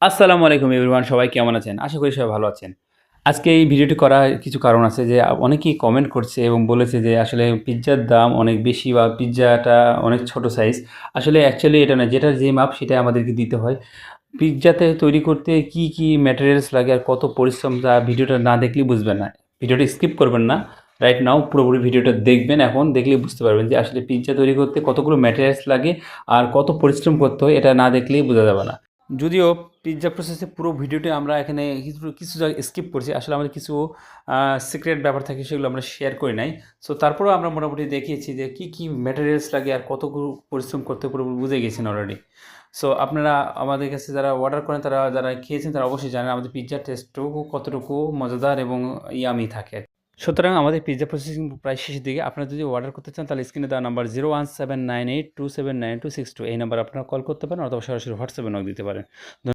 আসসালামু আলাইকুম এভরিওয়ান, সবাই কেমন আছেন? আশা করি সবাই ভালো আছেন। আজকে এই ভিডিওটি করার কিছু কারণ আছে যে অনেকেই কমেন্ট করছে এবং বলেছে যে আসলে পিজ্জার দাম অনেক বেশি বা পিজ্জাটা অনেক ছোট সাইজ। আসলে অ্যাকচুয়ালি এটা না, যেটার যে মাপ সেটাই আমাদেরকে দিতে হয়। পিজ্জাতে তৈরি করতে কি ম্যাটেরিয়ালস লাগে আর কত পরিশ্রম, তা ভিডিওটা না দেখলেই বুঝবেন না। ভিডিওটা স্কিপ করবেন না। রাইট নাও পুরোপুরি ভিডিওটা দেখবেন, এখন দেখলেই বুঝতে পারবেন যে আসলে পিজ্জা তৈরি করতে কতগুলো ম্যাটেরিয়ালস লাগে আর কত পরিশ্রম করতে হয়, এটা না দেখলেই বোঝা যাবে না। যদিও পিৎজা প্রসেসে পুরো ভিডিওটি আমরা এখানে কিছু কিছু জায়গায় স্কিপ করছি, আসলে আমাদের কিছু সিক্রেট ব্যাপার থাকে, সেগুলো আমরা শেয়ার করি নাই। সো তারপরেও আমরা মোটামুটি দেখিয়েছি যে কী ম্যাটেরিয়ালস লাগে আর কতগুলো পরিশ্রম করতে পুরোপুরি বুঝে গেছেন অলরেডি। সো আপনারা আমাদের কাছে যারা অর্ডার করেন, তারা যারা খেয়েছেন তারা অবশ্যই জানেন আমাদের পিৎজার টেস্টটুকু কতটুকু মজাদার এবং ইয়ামি থাকে। সুতরাং আমাদের পিৎজা প্রসেসিং প্রায় শেষের দিকে। আপনারা যদি অর্ডার করতে চান তাহলে স্ক্রিনে দেওয়া নাম্বার 01798279262 এই নাম্বার আপনারা কল করতে পারেন অথবা সরাসরি হোয়াটসঅ্যাপে নক দিতে পারেন।